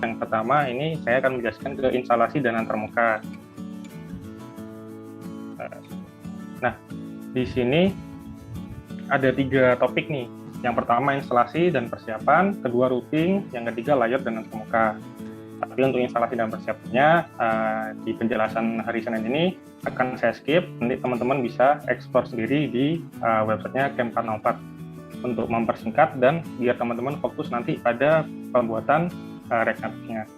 yang pertama ini saya akan menjelaskan ke instalasi dan antarmuka. Nah, di sini ada 3 topik nih. Yang pertama instalasi dan persiapan, kedua routing, yang ketiga layout dan antarmuka. Tapi untuk instalasi dan persiapannya di penjelasan hari Senin ini akan saya skip. Nanti teman-teman bisa eksplor sendiri di websitenya Camp 404 untuk mempersingkat dan biar teman-teman fokus nanti pada pembuatan React-Native-nya.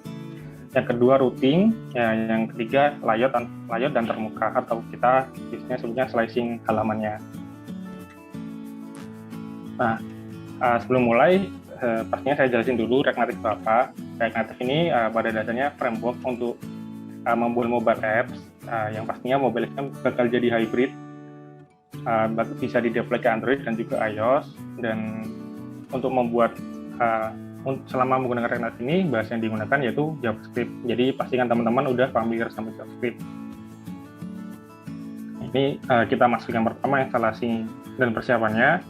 Yang kedua routing, yang ketiga layout dan termuka atau kita biasanya sebutnya slicing halamannya. Nah, sebelum mulai pastinya saya jelasin dulu React-Native itu apa. React-Native ini pada dasarnya framework untuk membuat mobile apps yang pastinya mobile apps bakal jadi hybrid, bisa di-deploy ke Android dan juga iOS. Dan untuk membuat selama menggunakan React-Native ini bahasa yang digunakan yaitu JavaScript. Jadi pastikan teman-teman udah familiar sama JavaScript. Ini kita masuk yang pertama, instalasi dan persiapannya.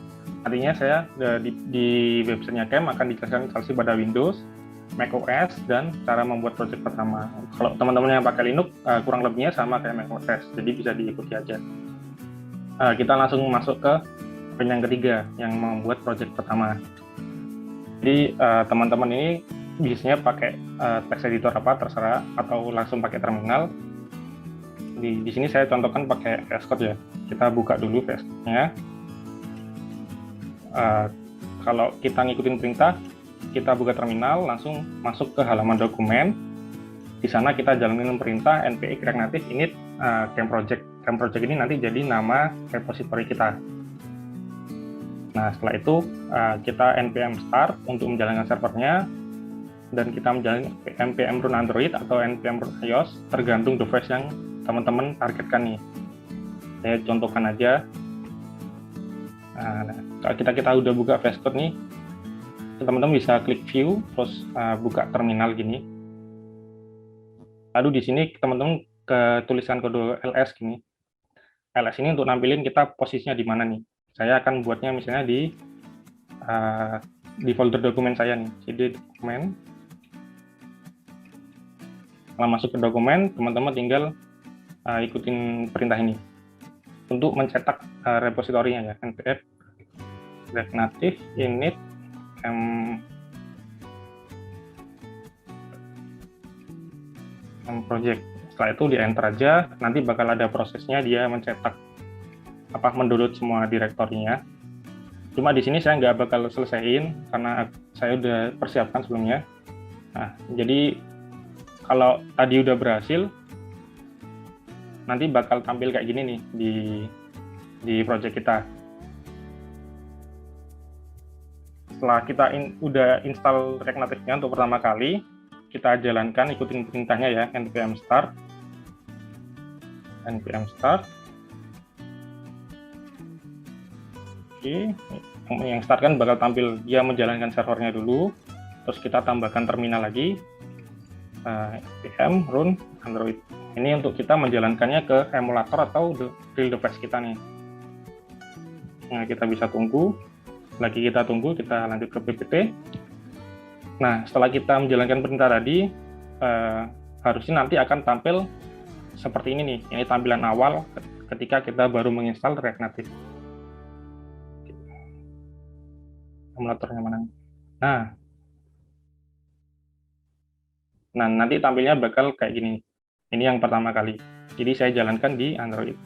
Artinya saya di websitenya Camp akan dijelaskan instalasi pada Windows, macOS, dan cara membuat project pertama. Kalau teman-teman yang pakai Linux, kurang lebihnya sama kayak macOS, jadi bisa diikuti aja. Kita langsung masuk ke yang ketiga, yang membuat project pertama. Jadi teman-teman ini biasanya pakai text editor apa terserah, atau langsung pakai terminal. Di sini saya contohkan pakai VS Code ya. Kita buka dulu VS Code-nya. Kalau kita ngikutin perintah, kita buka terminal, langsung masuk ke halaman dokumen. Di sana kita jalanin perintah npx react-native init camp project. Camp project ini nanti jadi nama repository kita. Nah, setelah itu kita npm start untuk menjalankan servernya, dan kita menjalankan npm run Android atau npm run iOS tergantung device yang teman-teman targetkan nih. Saya contohkan aja. Nah, kalau kita udah buka VS Code nih, teman-teman bisa klik view, terus buka terminal gini. Lalu di sini teman-teman tuliskan kode ls gini. ls ini untuk nampilin kita posisinya di mana nih. Saya akan buatnya misalnya di folder dokumen saya nih, cd dokumen. Setelah masuk ke dokumen, teman-teman tinggal ikutin perintah ini untuk mencetak repositorinya ya, npx react-native init project. Setelah itu di enter aja, nanti bakal ada prosesnya dia mencetak mendownload semua direktorinya. Cuma di sini saya nggak bakal selesaiin karena saya udah persiapkan sebelumnya. Nah, jadi kalau tadi udah berhasil, nanti bakal tampil kayak gini nih di project kita. Setelah kita udah install React-Native-nya untuk pertama kali, kita jalankan, ikutin perintahnya ya, npm start. Oke, yang start kan bakal tampil dia menjalankan servernya dulu, terus kita tambahkan terminal lagi, npm run Android. Ini untuk kita menjalankannya ke emulator atau real device kita nih. Nah, kita bisa tunggu. Lagi kita tunggu, kita lanjut ke ppt. Nah, setelah kita menjalankan perintah tadi, harusnya nanti akan tampil seperti ini nih. Ini tampilan awal ketika kita baru menginstal React-Native. Emulatornya mana? Nah, nanti tampilnya bakal kayak gini. Ini yang pertama kali. Jadi saya jalankan di Android.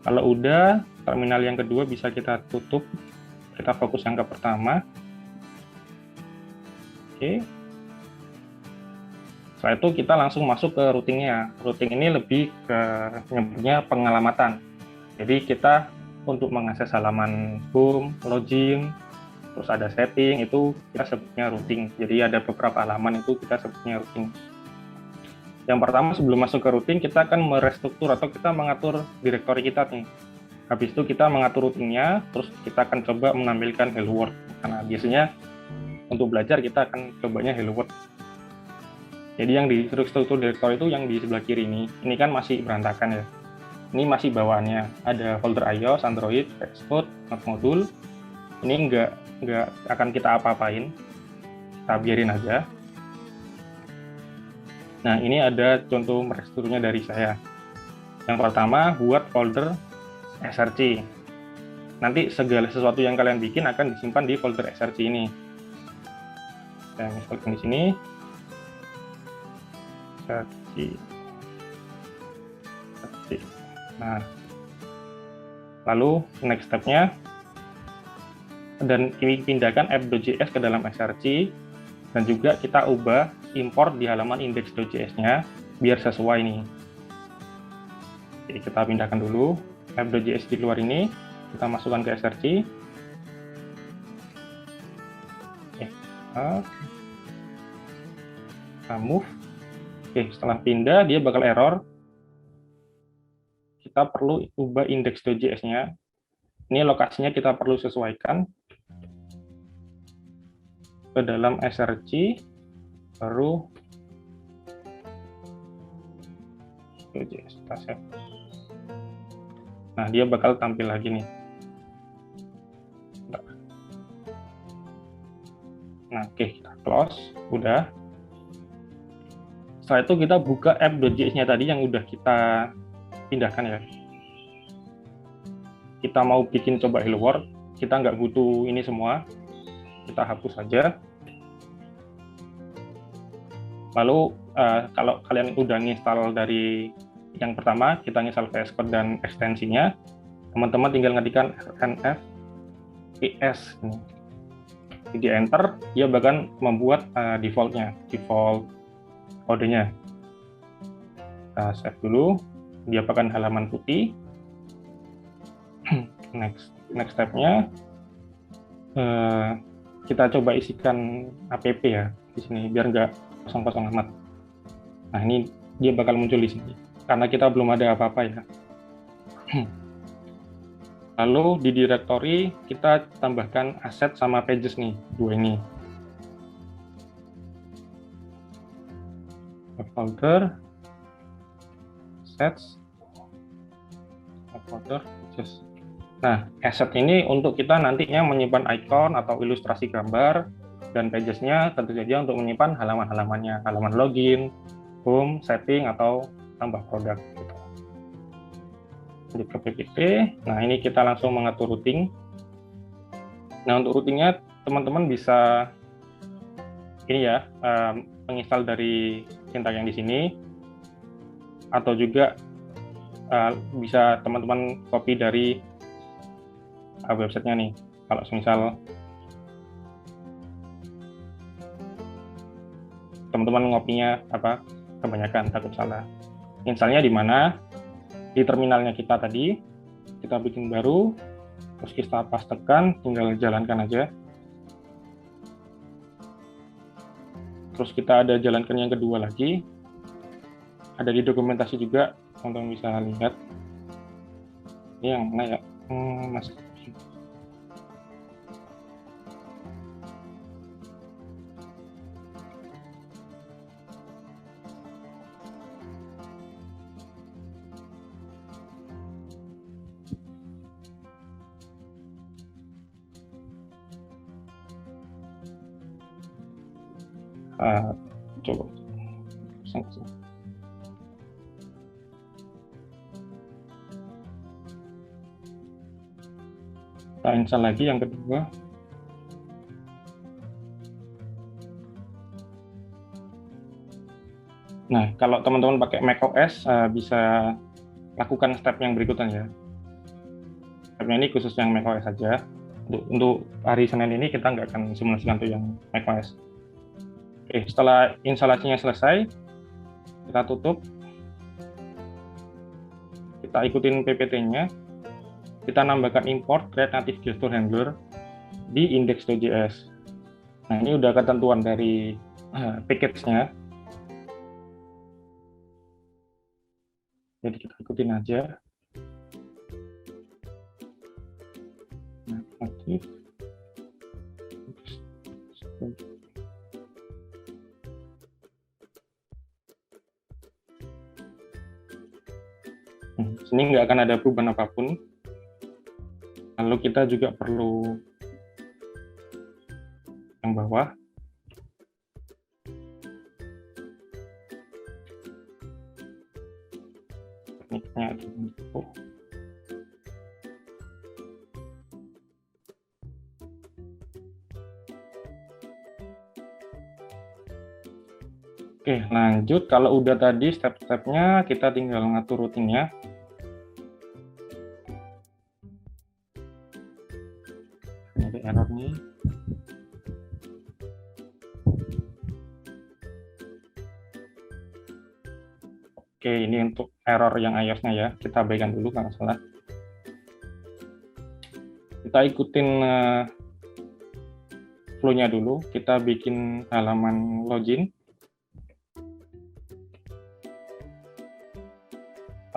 Kalau udah, terminal yang kedua bisa kita tutup. Kita fokus yang ke pertama. Oke. Setelah itu kita langsung masuk ke routingnya. Routing ini lebih ke nyebutnya pengalamatan. Jadi kita untuk mengakses halaman home, login, terus ada setting, itu kita sebutnya routing. Jadi ada beberapa halaman itu kita sebutnya routing. Yang pertama sebelum masuk ke routing, kita akan merestruktur atau kita mengatur direktori kita nih. Habis itu kita mengatur routingnya, terus kita akan coba menampilkan hello world. Karena biasanya untuk belajar kita akan cobanya hello world. Jadi yang di struktur direktori itu yang di sebelah kiri ini kan masih berantakan ya. Ini masih bawaannya, ada folder iOS, Android, VS Code, modul. Ini nggak akan kita apa-apain, kita biarin aja. Nah, ini ada contoh merestrukturnya dari saya. Yang pertama, buat folder SRC. Nanti segala sesuatu yang kalian bikin akan disimpan di folder SRC ini. Saya misalkan di sini, SRC. Nah, lalu next step-nya, dan ini pindahkan app.js ke dalam SRC, dan juga kita ubah import di halaman index.js-nya biar sesuai nih. Jadi kita pindahkan dulu app.js di luar ini, kita masukkan ke SRC. Kita move. Setelah pindah dia bakal error. Kita perlu ubah index.js-nya. Ini lokasinya kita perlu sesuaikan ke dalam SRC, baru kita save. Nah, dia bakal tampil lagi nih. Nah, kita close, udah. Setelah itu kita buka app.js-nya tadi yang udah kita pindahkan ya. Kita mau bikin coba hello world, kita nggak butuh ini semua, kita hapus saja. Lalu kalau kalian udah nginstal dari yang pertama, kita nginstal VS Code dan ekstensinya, teman-teman tinggal ngetikkan rnf ps. Di enter, dia bahkan membuat default kodenya. Kita save dulu, dia bahkan halaman putih. Next step-nya, kita coba isikan app ya di sini biar nggak kosong-kosong amat. Nah, ini dia bakal muncul di sini karena kita belum ada apa-apa ya. Lalu di directory kita tambahkan aset sama pages nih, dua ini. Folder, assets, folder, pages. Nah, asset ini untuk kita nantinya menyimpan icon atau ilustrasi gambar, dan pages-nya tentu saja untuk menyimpan halaman-halamannya, halaman login, home, setting, atau tambah produk. Gitu. Lanjut ke PPT. Nah, ini kita langsung mengatur routing. Nah, untuk routingnya teman-teman bisa ini ya, menginstal dari syntax yang di sini, atau juga bisa teman-teman copy dari websitenya nih. Kalau misal teman-teman ngopinya kebanyakan takut salah. Installnya di mana? Di terminalnya kita tadi, kita bikin baru, terus kita pastekan, tinggal jalankan aja. Terus kita ada jalankan yang kedua lagi, ada di dokumentasi juga, teman-teman bisa lihat. Ini yang mana ya? Mas. Coba kita install lagi yang kedua. Nah, kalau teman-teman pakai macOS bisa lakukan step yang berikutnya ya. Stepnya ini khusus yang macOS saja. Untuk hari Senin ini kita nggak akan simulasikan tuh yang macOS. Oke, setelah instalasinya selesai, kita tutup. Kita ikutin PPT-nya. Kita nambahkan import create native gesture handler di index.js. Nah, ini udah ketentuan dari package-nya. Jadi kita ikutin aja. Nah, native. Sini nggak akan ada perubahan apapun. Lalu kita juga perlu yang bawah. stepnya dulu. Oke, lanjut. Kalau udah tadi step-stepnya, kita tinggal ngatur routingnya. Ada error nih. Oke, ini untuk error yang iOS-nya ya. Kita abaikan dulu kalau salah. Kita ikutin flow-nya dulu. Kita bikin halaman login.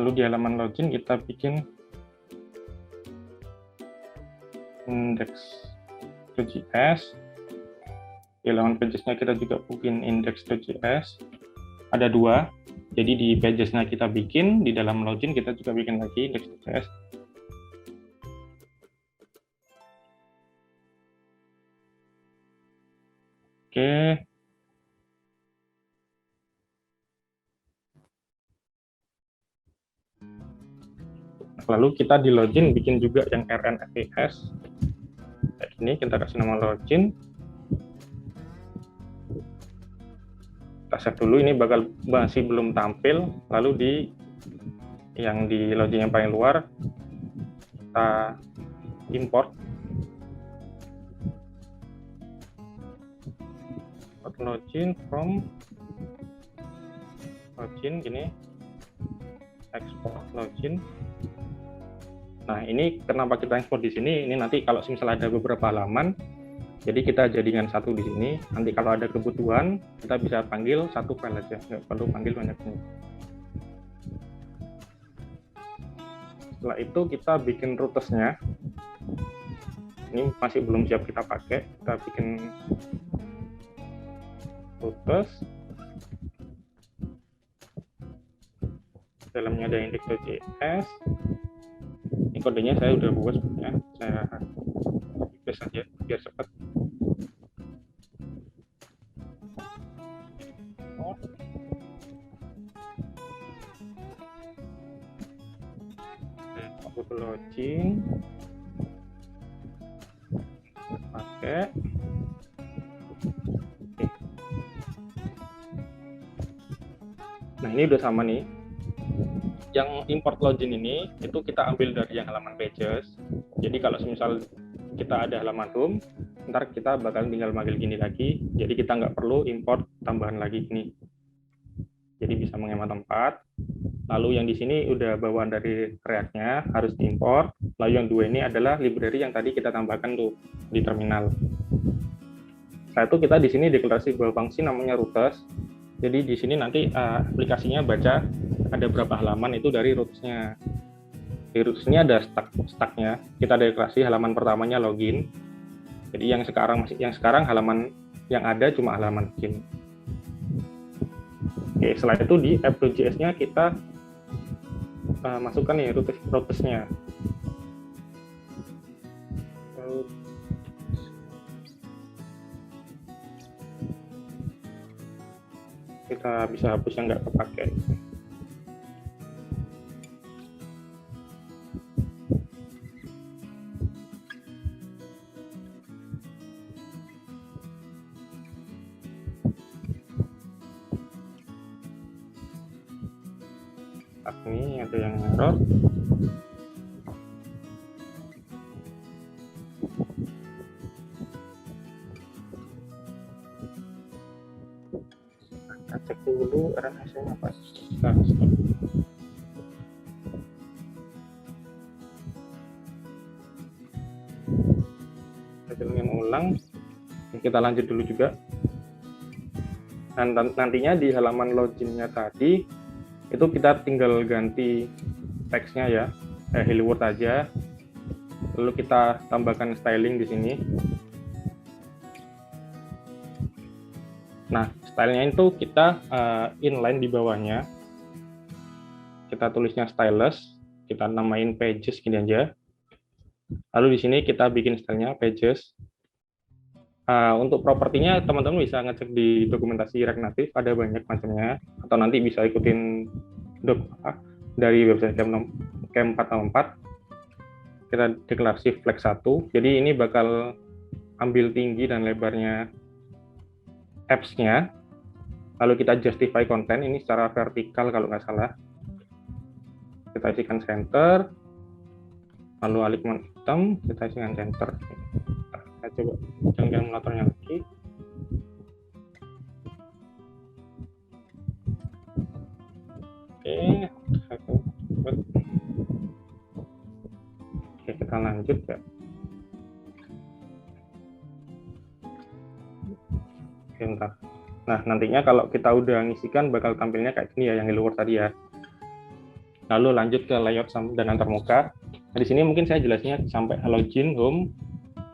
Lalu di halaman login kita bikin index.js. Di halaman pages-nya kita juga bikin index.js. Ada 2. Jadi di pages-nya kita bikin, di dalam login kita juga bikin lagi index.js. Oke. Lalu kita di login bikin juga yang RNFS. Kayak gini, kita kasih nama login. Kita save dulu, ini masih belum tampil. Lalu di login yang paling luar, kita import login from login, gini, export login. Nah, ini kenapa kita ekspor di sini? Ini nanti kalau misalnya ada beberapa halaman, jadi kita jadikan satu di sini. Nanti kalau ada kebutuhan, kita bisa panggil satu file aja, nggak perlu panggil banyak ini. Setelah itu kita bikin routes-nya. Ini masih belum siap kita pakai. Kita bikin routes. Dalamnya ada index.js. Ini kodenya saya udah buat sebenarnya. Saya paste saja biar cepat. Aku login. Pakai. Nah, ini udah sama nih. Yang import login ini, itu kita ambil dari yang halaman pages. Jadi kalau misal kita ada halaman home, ntar kita bakal tinggal manggil gini lagi. Jadi kita nggak perlu import tambahan lagi gini. Jadi bisa menghemat tempat. Lalu yang di sini udah bawaan dari React-nya, harus diimport. Lalu yang 2 ini adalah library yang tadi kita tambahkan tuh di terminal. Setelah itu kita di sini deklarasi sebuah fungsi namanya routes. Jadi di sini nanti aplikasinya baca ada berapa halaman itu dari routes-nya. Di routes ini ada stack-nya. Kita deklarasi halaman pertamanya login. Jadi yang sekarang halaman yang ada cuma halaman login. Oke, setelah itu di app.js-nya kita masukkan nih routes-nya. Kita bisa hapus yang nggak kepakai. Ini ada yang error. Kita cek dulu RNS-nya apa. Stop. Kita ulang. Kita lanjut dulu juga. Dan nantinya di halaman login-nya tadi itu kita tinggal ganti teksnya ya, hello world aja. Lalu kita tambahkan styling di sini. Nah, stylenya itu kita inline di bawahnya. Kita tulisnya stylus, kita namain pages gini aja. Lalu di sini kita bikin stylenya pages. Untuk propertinya teman-teman bisa ngecek di dokumentasi React Native, ada banyak macamnya, atau nanti bisa ikutin dari website Cam 404 kita deklarasi flag 1. Jadi ini bakal ambil tinggi dan lebarnya apps-nya. Lalu kita justify konten ini secara vertikal kalau nggak salah. Kita isikan center. Lalu alignment hitam, kita isikan center. Kita coba jangan kalkulatornya lagi. Oke, kita lanjut ya. Bentar. Nah, nantinya kalau kita udah ngisikan bakal tampilnya kayak gini ya, yang di luar tadi ya. Lalu lanjut ke layout dan antarmuka. Nah, di sini mungkin saya jelasnya sampai login, home,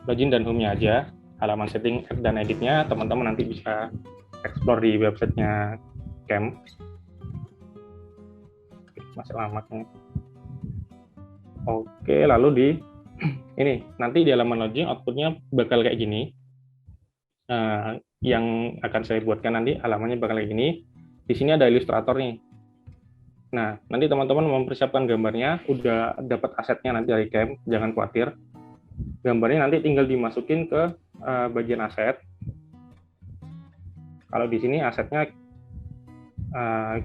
login dan home-nya aja. Halaman setting dan editnya teman-teman nanti bisa explore di websitenya Cam. Masih lama nih. Oke, lalu di ini nanti di halaman login outputnya bakal kayak gini. Yang akan saya buatkan nanti halamannya bakal kayak gini. Di sini ada ilustrator nih. Nah, nanti teman-teman mempersiapkan gambarnya, udah dapat asetnya nanti dari Cam, jangan khawatir. Gambarnya nanti tinggal dimasukin ke bagian aset. Kalau di sini asetnya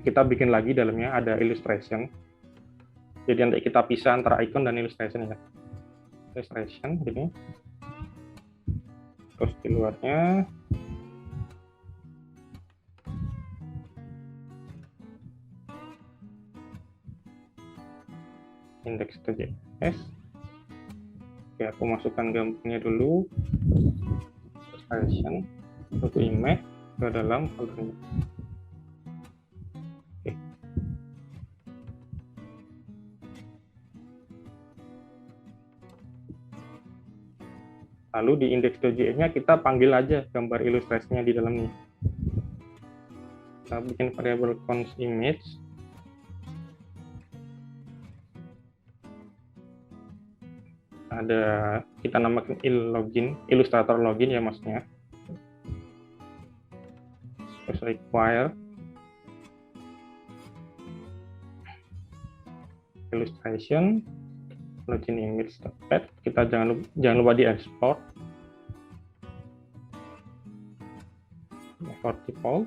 kita bikin lagi dalamnya ada illustration. Jadi nanti kita pisah antara icon dan illustration ya. Illustration gini. Terus di luarnya index.js. Oke, aku masukkan gambarnya dulu. Illustration, lalu image ke dalam foldernya. Oke. Lalu di index.js-nya kita panggil aja gambar ilustrasinya di dalamnya. Kita bikin variabel const image. Ada kita namakan login, ilustrator login ya maksudnya. Terus require illustration login image pet. Kita jangan lupa di export default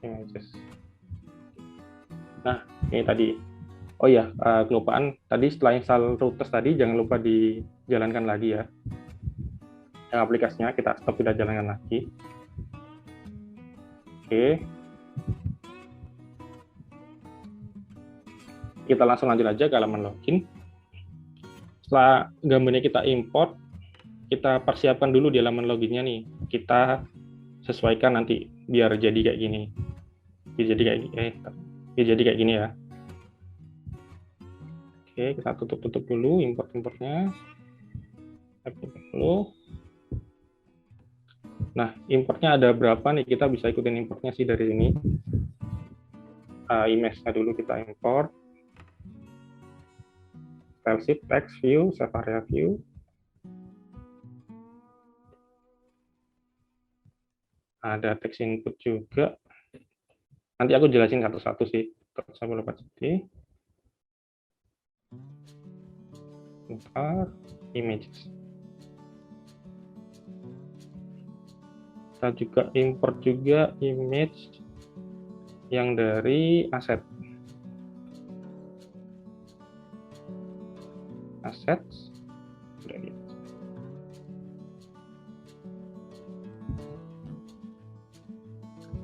images. Nah, ini tadi. Oh ya, kelupaan tadi setelah install routers tadi jangan lupa dijalankan lagi ya. Yang aplikasinya kita stop, tidak jalankan lagi. Oke. Kita langsung lanjut aja ke halaman login. Setelah gambarnya kita import, kita persiapkan dulu di halaman loginnya nih. Kita sesuaikan nanti biar jadi kayak gini. Biar jadi kayak gini ya. Oke, kita tutup dulu importnya. Dulu. Nah, importnya ada berapa nih? Kita bisa ikutin importnya sih dari sini. Image-nya dulu kita import. Style sheet, text, view, save area view. Ada text input juga. Nanti aku jelasin satu-satu sih. Terus saya lupa jadi. Images. Kita juga import juga image yang dari aset. Assets.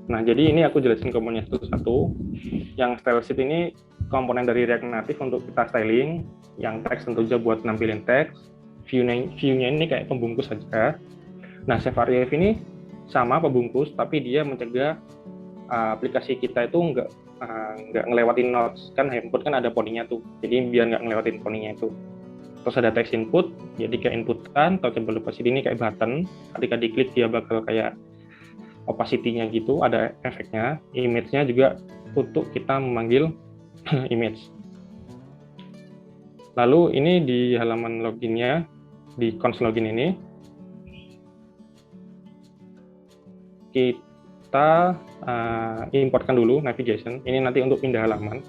Nah, jadi ini aku jelasin komponennya satu-satu. Yang style sheet ini komponen dari React Native untuk kita styling. Yang text tentu saja buat nampilin teks. View-nya ini kayak pembungkus saja. Nah, save area ini sama pembungkus, tapi dia mencegah aplikasi kita itu nggak ngelewatin nodes. Kan input kan ada poninya tuh. Jadi biar nggak ngelewatin poninya itu. Terus ada text input, jadi kayak inputan, touchable opacity ini kayak button. Ketika diklik dia bakal kayak opacity-nya gitu, ada efeknya. Image-nya juga untuk kita memanggil image. Lalu ini di halaman loginnya, di console login ini, kita importkan dulu navigation. Ini nanti untuk pindah halaman.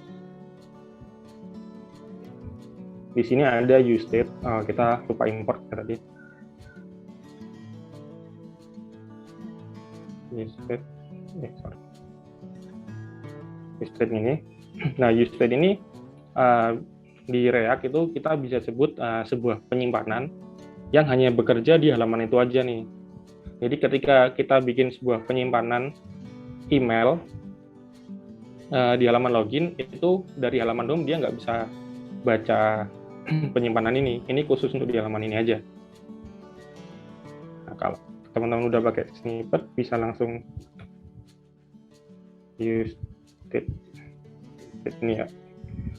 Di sini ada useState, kita lupa import tadi. useState ini. Nah, useState ini di React itu kita bisa sebut sebuah penyimpanan yang hanya bekerja di halaman itu aja nih. Jadi ketika kita bikin sebuah penyimpanan email di halaman login, itu dari halaman DOM dia nggak bisa baca penyimpanan ini. Ini khusus untuk di halaman ini aja. Nah, kalau teman-teman udah pakai snippet, bisa langsung use ini ya.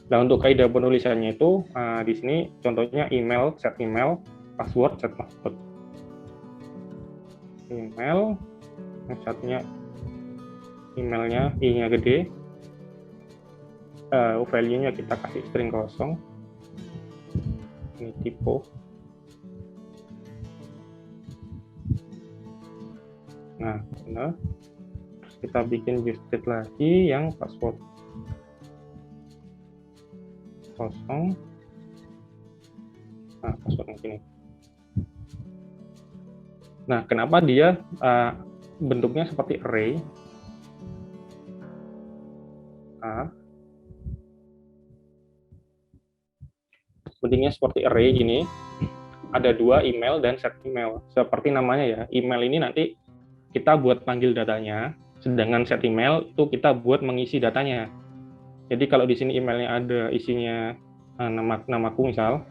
Nah, untuk kaidah penulisannya itu di sini contohnya email, set email, password, set password. Email, satunya emailnya i-nya gede, value-nya kita kasih string kosong, ini typo. Nah, terus kita bikin useState lagi yang password kosong. Nah, passwordnya gini. Nah, kenapa dia bentuknya seperti array? Bentuknya seperti array gini. Ada dua email dan set email. Seperti namanya ya, email ini nanti kita buat panggil datanya, sedangkan set email itu kita buat mengisi datanya. Jadi kalau di sini emailnya ada isinya namaku misal,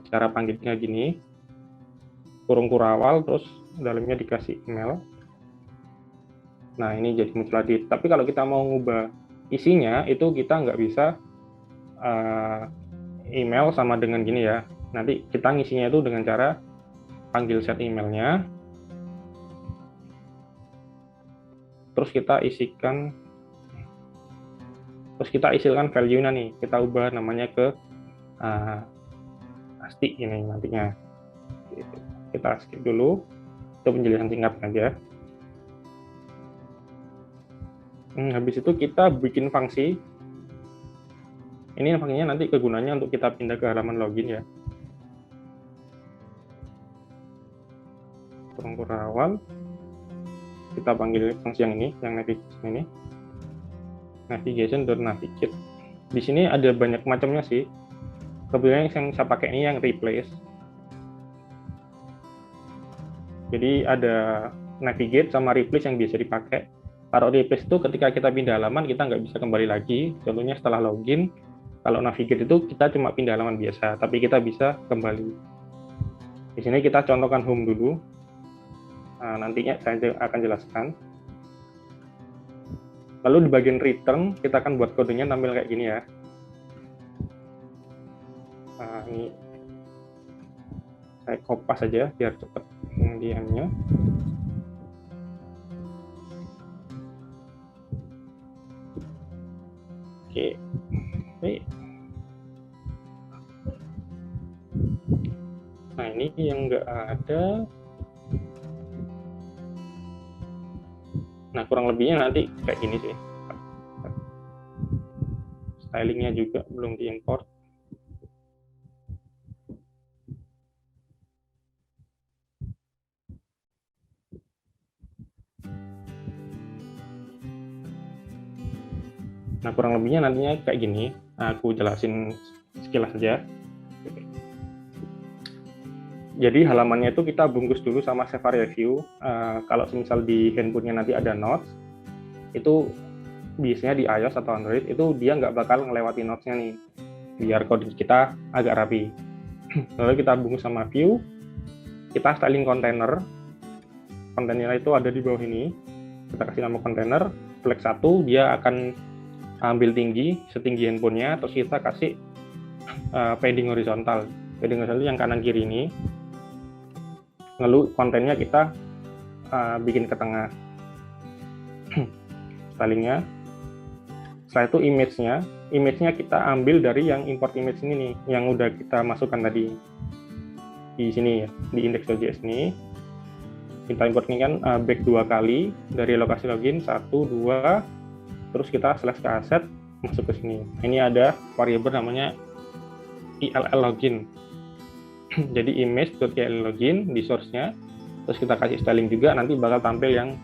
cara panggilnya gini, kurung kurawal, terus dalamnya dikasih email. Nah, ini jadi muncul lagi. Tapi kalau kita mau ngubah isinya, itu kita nggak bisa email sama dengan gini ya. Nanti kita ngisinya itu dengan cara panggil set emailnya, terus kita isikan value-nya nih, kita ubah namanya ke ASCII ini nantinya. Gitu. Kita skip dulu, itu penjelasan singkat aja. Habis itu kita bikin fungsi. Ini fungsinya nanti kegunaannya untuk kita pindah ke halaman login ya. Kurung kurawal, kita panggil fungsi yang ini, yang navigation ini. Navigation.navigate. Di sini ada banyak macamnya sih. Kebetulan yang saya pakai ini yang replace. Jadi ada navigate sama replace yang bisa dipakai. Kalau replace itu ketika kita pindah halaman kita nggak bisa kembali lagi. Contohnya setelah login. Kalau navigate itu kita cuma pindah halaman biasa, tapi kita bisa kembali. Di sini kita contohkan home dulu. Nantinya saya akan jelaskan. Lalu di bagian return, kita akan buat kodenya tampil kayak gini ya. Ini saya kopas saja biar cepat pengertiannya. Oke. Nah, ini yang nggak ada. Nah, kurang lebihnya nanti kayak gini sih. Stylingnya juga belum diimport. Nah, kurang lebihnya nantinya kayak gini. Aku jelasin sekilas saja. Jadi halamannya itu kita bungkus dulu sama save area view. Kalau misal di handphonenya nanti ada notes, itu biasanya di iOS atau Android itu dia nggak bakal ngelewati notes-nya nih, biar kode kita agak rapi. Lalu kita bungkus sama view, kita styling kontainer. Kontainernya itu ada di bawah ini. Kita kasih nama kontainer, flag 1, dia akan ambil tinggi, setinggi handphonenya, terus kita kasih padding horizontal. Padding horizontal yang kanan kiri ini. Lalu kontennya kita bikin ke tengah. Stylingnya. Setelah itu image-nya kita ambil dari yang import image ini nih, yang udah kita masukkan tadi di sini ya, di index.js ini. Kita import ini kan back 2 kali dari lokasi login 1, 2, terus kita slash ke asset masuk ke sini. Ini ada variabel namanya ILL login. Jadi image.ill login di source-nya, terus kita kasih styling juga, nanti bakal tampil yang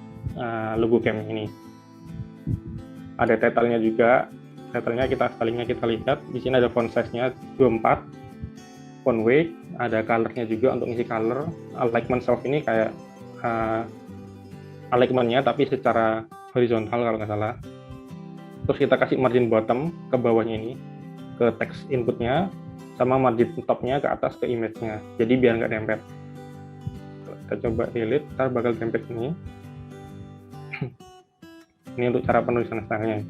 logo game ini. Ada title-nya juga, title-nya stylingnya kita lihat. Di sini ada font size-nya 24, font weight, ada color-nya juga untuk ngisi color. Alignment self ini kayak alignment-nya tapi secara horizontal kalau nggak salah. Terus kita kasih margin bottom ke bawahnya ini, ke text input-nya, sama margin top-nya ke atas ke image-nya. Jadi biar nggak dempet. Kita coba delete, ntar bakal dempet ini. Ini untuk cara penulisan stylenya.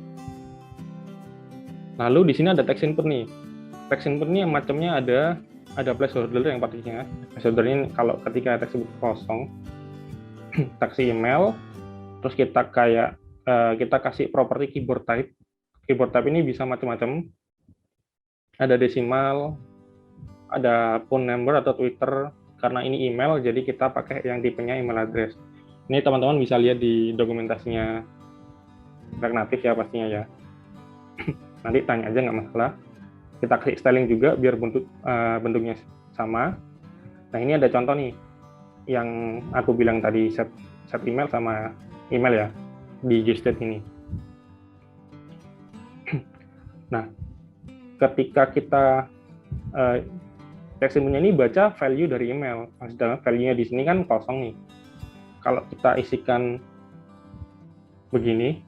Lalu di sini ada text input nih. Text input ini yang macamnya ada placeholder yang pastinya. Placeholder ini kalau ketika text input kosong, kasih email, terus kita kasih properti keyboard type. Keyboard type ini bisa macam-macam. Ada desimal, ada phone number atau Twitter. Karena ini email, jadi kita pakai yang tipenya email address. Ini teman-teman bisa lihat di dokumentasinya React Native ya pastinya ya. Nanti tanya aja nggak masalah. Kita kasih styling juga biar bentuknya sama. Nah ini ada contoh nih yang aku bilang tadi, set email sama email ya di useState ini. Nah ketika kita text inputnya ini baca value dari email, sedangkan value-nya di sini kan kosong nih. Kalau kita isikan begini,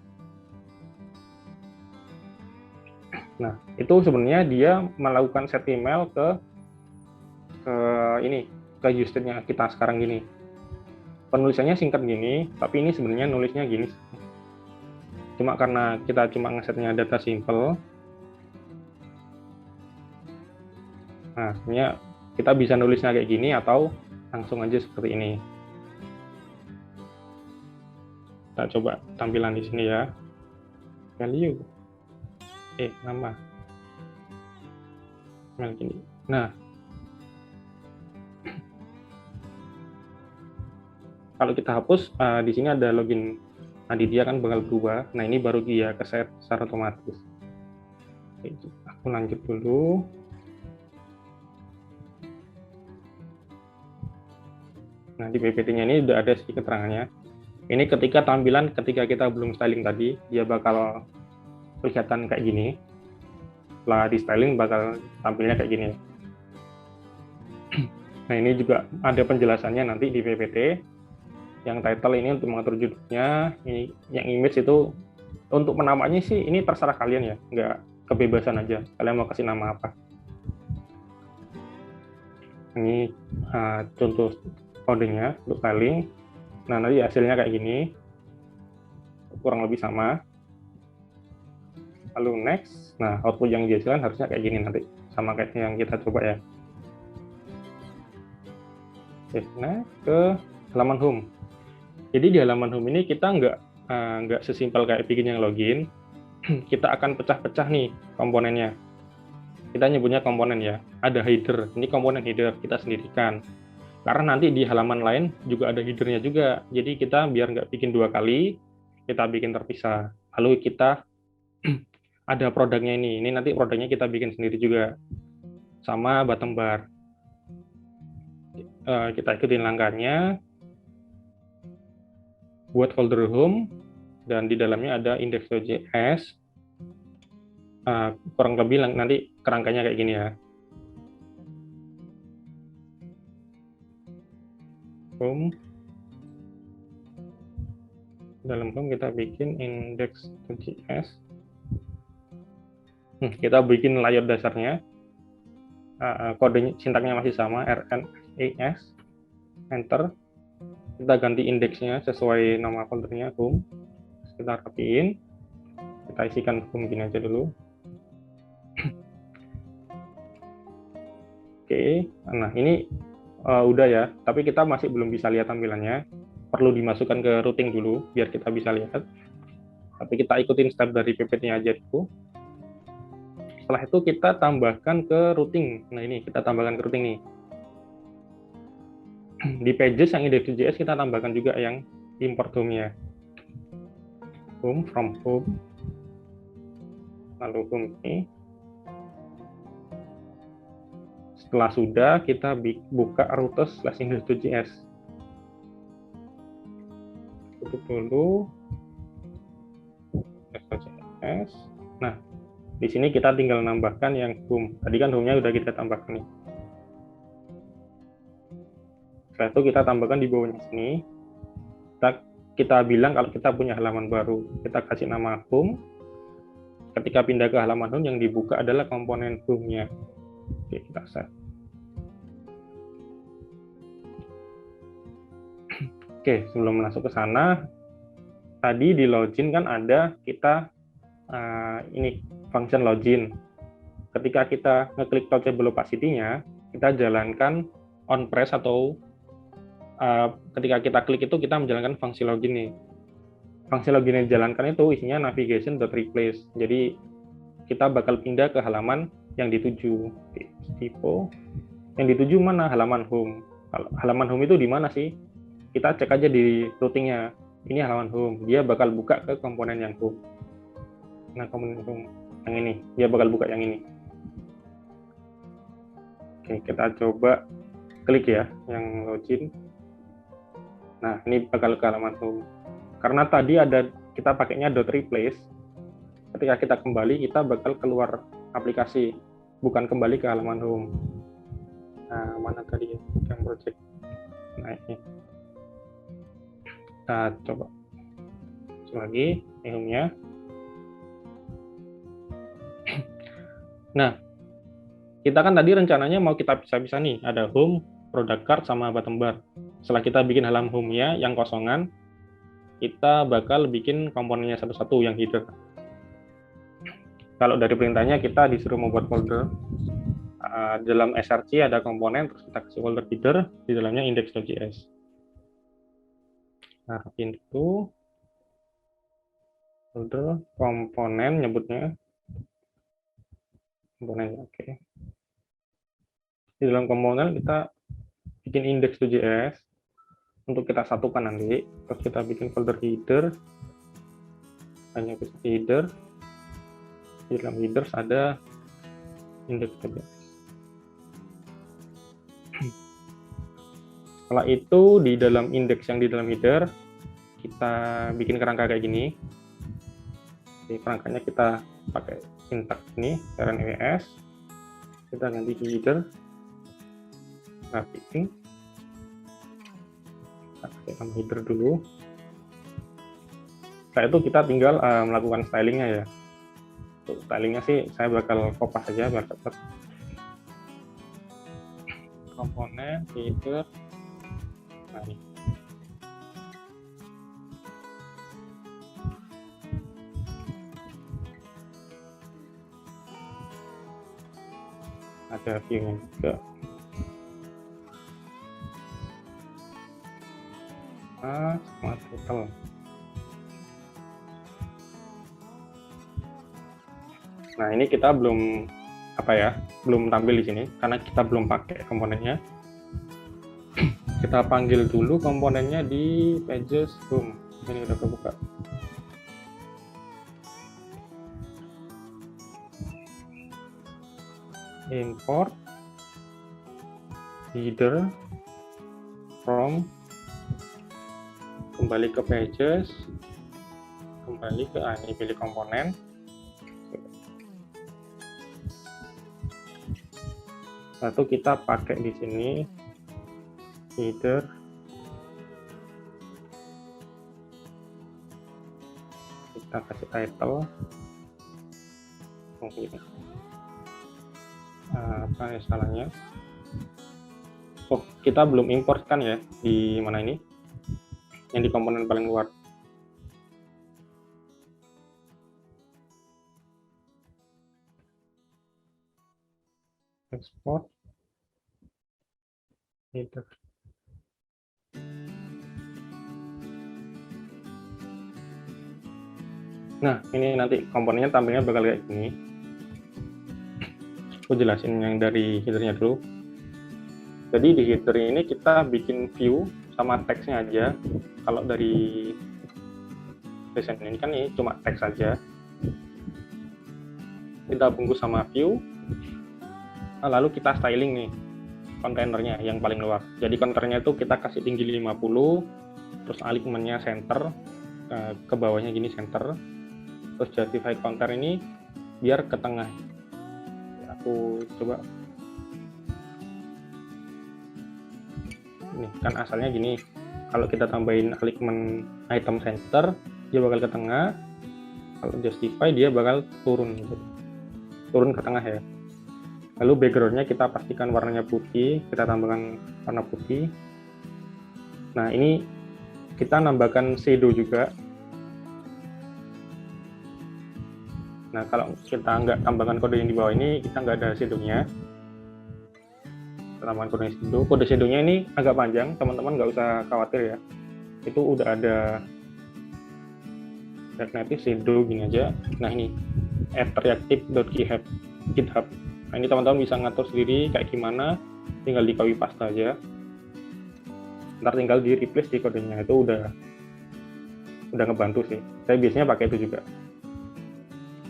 nah itu sebenarnya dia melakukan set email ke useState-nya kita sekarang gini. Penulisannya singkat gini, tapi ini sebenarnya nulisnya gini. Cuma karena kita cuma ngesetnya data simple, nah sebenarnya kita bisa nulisnya kayak gini atau langsung aja seperti ini. Kita coba tampilan di sini ya. Value. Nama. Gini. Nah, kalau kita hapus, di sini ada login. Nanti dia kan bakal berubah. Nah, ini baru dia keset secara otomatis. Oke, aku lanjut dulu. Nah, di PPT-nya ini udah ada sedikit keterangannya. Ini ketika kita belum styling tadi, dia bakal kelihatan kayak gini. Setelah di styling bakal tampilnya kayak gini. Nah, ini juga ada penjelasannya nanti di PPT. Yang title ini untuk mengatur judulnya, ini yang image itu untuk penamaannya sih ini terserah kalian ya, nggak kebebasan aja. Kalian mau kasih nama apa? Ini contoh kodenya untuk styling. Nah, nanti hasilnya kayak gini, kurang lebih sama. Lalu next, nah output yang dihasilkan harusnya kayak gini nanti, sama kayak yang kita coba ya. Oke, nah ke halaman home. Jadi di halaman home ini kita nggak sesimpel kayak bikin yang login. Kita akan pecah-pecah nih komponennya. Kita nyebutnya komponen ya. Ada header. Ini komponen header kita sendirikan. Karena nanti di halaman lain juga ada headernya juga. Jadi kita biar nggak bikin dua kali, kita bikin terpisah. Lalu kita ada produknya ini. Ini nanti produknya kita bikin sendiri juga. Sama bottom bar. Kita ikutin langkahnya. Buat folder home, dan di dalamnya ada index.js. Kurang lebih nanti kerangkanya kayak gini ya. Home. Dalam home kita bikin index.js. Kita bikin layout dasarnya. Kodenya, sintaknya masih sama, rnas. Enter. Kita ganti indeksnya sesuai nama foldernya, home. Kita rapiin. Kita isikan home gini aja dulu. Oke, nah ini udah ya, tapi kita masih belum bisa lihat tampilannya. Perlu dimasukkan ke routing dulu, biar kita bisa lihat. Tapi kita ikutin step dari PPT-nya aja dulu. Setelah itu kita tambahkan ke routing. Nah ini, kita tambahkan ke routing nih. Di pages yang index.js kita tambahkan juga yang import home-nya. Home, from home. Lalu home ini. Setelah sudah, kita buka routers/index.js. Tutup dulu index.js. Nah, di sini kita tinggal nambahkan yang home. Tadi kan home-nya udah kita tambahkan nih. Setelah itu kita tambahkan di bawahnya sini. Kita bilang kalau kita punya halaman baru. Kita kasih nama home. Ketika pindah ke halaman home, yang dibuka adalah komponen home-nya. Oke, kita set. Oke, sebelum masuk ke sana, tadi di login kan ada kita ini function login. Ketika kita ngeklik touchable opacity-nya, kita jalankan on press atau ketika kita klik itu kita menjalankan fungsi login nih. Fungsi login yang dijalankan itu isinya navigation.replace. Jadi kita bakal pindah ke halaman yang dituju. Typo. Yang dituju mana? Halaman home. Halaman home itu di mana sih? Kita cek aja di routingnya. Ini halaman home. Dia bakal buka ke komponen yang home. Nah, komponen home yang ini. Dia bakal buka yang ini. Oke, kita coba klik ya yang login. Nah, ini bakal ke halaman home. Karena tadi ada kita pakainya .replace. Ketika kita kembali, kita bakal keluar aplikasi, bukan kembali ke halaman home. Nah, mana tadi yang project? Nah, ini. Kita coba lagi home-nya. Nah, kita kan tadi rencananya mau kita pisah-pisah nih, ada home, product card, sama bottom bar. Setelah kita bikin halaman home-nya yang kosongan, kita bakal bikin komponennya satu-satu yang header. Kalau dari perintahnya kita disuruh membuat folder. Dalam src ada komponen, terus kita kasih folder header, di dalamnya index.js. Nah, itu folder komponen nyebutnya. Komponen, oke. Di dalam komponen kita bikin index.js untuk kita satukan nanti. Terus kita bikin folder header, hanya bisa header. Di dalam headers ada index.js. Setelah itu di dalam index yang di dalam header kita bikin kerangka kayak gini. Jadi kerangkanya kita pakai sintaks ini rnws. Kita ganti header, kita bikin. Kita kasih header dulu. Setelah itu kita tinggal melakukan stylingnya ya. Untuk stylingnya sih saya bakal kopas aja biar cepat. Komponen header. Nah, ini. Ada view juga. Sama total. Nah, ini kita belum belum tampil di sini karena kita belum pakai komponennya. Kita panggil dulu komponennya di pages home. Ini udah kebuka. Import header from, kembali ke pages, kembali ke ini, pilih komponen. Lalu kita pakai di sini header, kita kasih title, apa ya salahnya? Oh, kita belum import kan ya di mana ini? Yang di komponen paling luar. Export header. Nah, ini nanti komponennya tampilnya bakal kayak gini. Aku jelasin yang dari headernya dulu. Jadi di header ini kita bikin view sama teksnya aja. Kalau dari desain ini kan ini cuma teks saja. Kita bungkus sama view. lalu kita styling nih kontainernya yang paling luar. Jadi kontainernya itu kita kasih tinggi 50, terus alignment-nya center, ke bawahnya gini center, terus justify container ini biar ke tengah. Aku coba, ini kan asalnya gini, kalau kita tambahin alignment item center dia bakal ke tengah, kalau justify dia bakal turun ke tengah ya. Lalu backgroundnya kita pastikan warnanya putih, kita tambahkan warna putih. Nah ini kita nambahkan shadow juga. Nah kalau kita nggak tambahkan kode yang di bawah ini, kita nggak ada shadownya. Kita tambahkan kode shadow. Kode shadownya ini agak panjang, teman-teman nggak usah khawatir ya. Itu udah ada React Native shadow gini aja. Nah ini @reactive.github. Nah ini teman-teman bisa ngatur sendiri kayak gimana, tinggal di copy paste aja. Ntar tinggal di replace di kodenya, itu udah ngebantu sih. Saya biasanya pakai itu juga.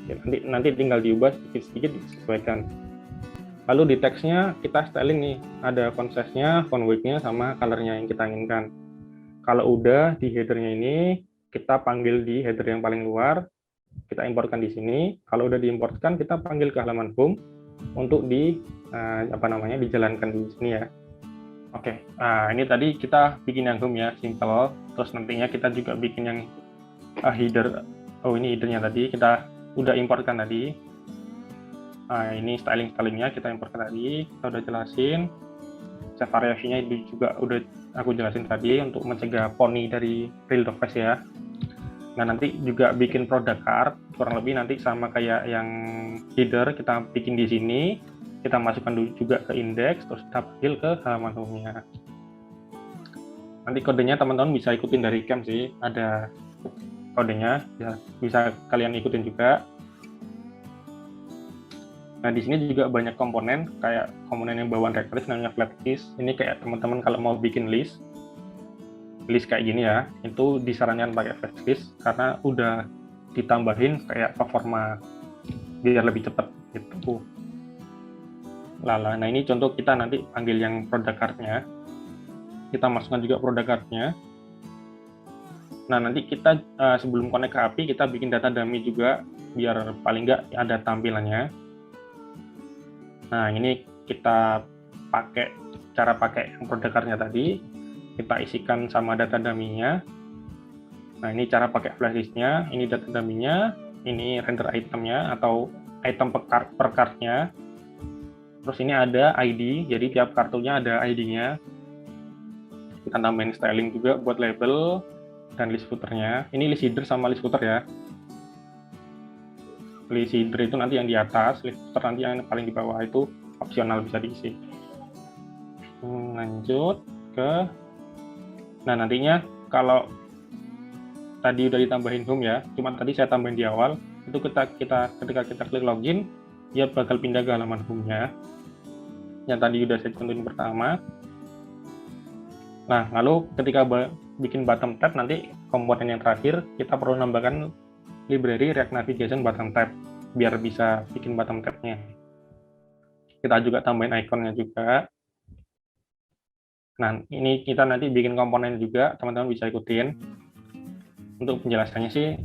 Ya, nanti tinggal diubah sedikit-sedikit disesuaikan. Lalu di teksnya kita styling nih, ada font size-nya, font weight-nya, sama color-nya yang kita inginkan. Kalau udah di header-nya ini, kita panggil di header yang paling luar, kita importkan di sini. Kalau udah diimportkan, kita panggil ke halaman home untuk dijalankan di sini ya. Oke, ini tadi kita bikin yang home ya, simple. Terus nantinya kita juga bikin yang header. Oh ini headernya tadi kita udah importkan tadi. Ini stylingnya kita importkan tadi, kita udah jelasin. Set variasinya itu juga udah aku jelasin tadi untuk mencegah pony dari real face ya. Nah nanti juga bikin product card, kurang lebih nanti sama kayak yang header, kita bikin di sini, kita masukkan juga ke index, terus kita panggil ke halaman home-nya. Nanti kodenya teman-teman bisa ikutin dari camp sih, ada kodenya, ya, bisa kalian ikutin juga. Nah di sini juga banyak komponen, kayak komponen yang bawaan React Native namanya flat list. Ini kayak teman-teman kalau mau bikin list kayak gini ya, itu disarankan pakai flat list karena udah ditambahin kayak performa biar lebih cepat gitu. Nah ini contoh kita nanti panggil yang product card-nya, kita masukkan juga product card-nya. Nah nanti kita sebelum connect ke API kita bikin data dummy juga biar paling nggak ada tampilannya. Nah ini kita cara pakai yang product card-nya tadi, kita isikan sama data dummy-nya. Nah ini cara pakai flash list-nya, ini data dummy-nya, ini render item-nya atau item per card-nya. Terus ini ada ID, jadi tiap kartunya ada ID-nya. Kita tambahin styling juga buat label dan list footer-nya. Ini list header sama list footer ya. List header itu nanti yang di atas, list footer nanti yang paling di bawah, itu opsional bisa diisi. Lanjut ke, nah nantinya kalau tadi udah ditambahin home ya, cuma tadi saya tambahin di awal, itu ketika kita klik login, dia bakal pindah ke halaman home-nya yang tadi udah saya contohin pertama. Nah lalu ketika bikin bottom tab, nanti komponen yang terakhir kita perlu nambahkan library React Navigation bottom tab biar bisa bikin bottom tab-nya. Kita juga tambahin ikonnya juga. Nah ini kita nanti bikin komponen juga, teman-teman bisa ikutin. Untuk penjelasannya sih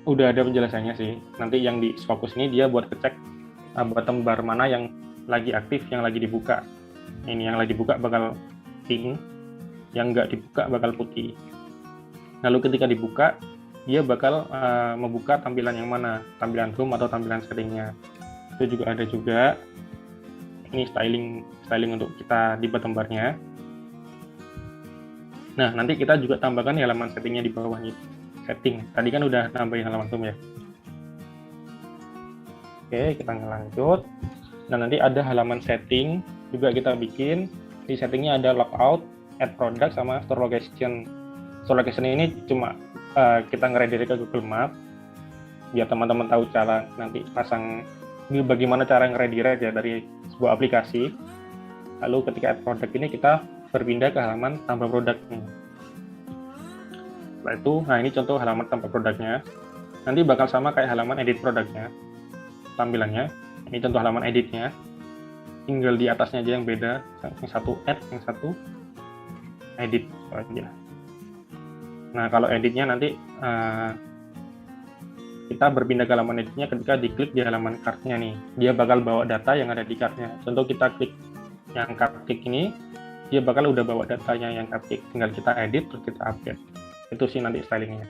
udah ada penjelasannya sih. Nanti yang di fokus ini dia buat ngecek bottom bar mana yang lagi aktif, yang lagi dibuka. Ini yang lagi dibuka bakal pink, yang nggak dibuka bakal putih. Lalu ketika dibuka, dia bakal membuka tampilan yang mana, tampilan home atau tampilan settingnya. Itu juga ada juga. Ini styling untuk kita di bottom bar-nya. Nah, nanti kita juga tambahkan halaman settingnya di bawahnya. Setting. Tadi kan udah nambahin halaman home ya. Oke, kita lanjut. Nah, nanti ada halaman setting juga kita bikin. Di settingnya ada logout, add product, sama store location. Store location ini cuma kita nge-redirect ke Google Map biar teman-teman tahu cara nanti pasang, bagaimana cara nge-redirect ya dari sebuah aplikasi. Lalu ketika add product ini kita berpindah ke halaman tambah produknya. Setelah itu, nah ini contoh halaman tambah produknya. Nanti bakal sama kayak halaman edit produknya tampilannya. Ini contoh halaman editnya. Tinggal di atasnya aja yang beda. Yang satu add, yang satu edit aja. Nah, kalau editnya nanti kita berpindah ke halaman editnya ketika diklik di halaman card-nya nih. Dia bakal bawa data yang ada di card-nya. Contoh kita klik yang card klik ini, dia bakal udah bawa datanya yang card klik. Tinggal kita edit, terus kita update. Itu sih nanti stylingnya.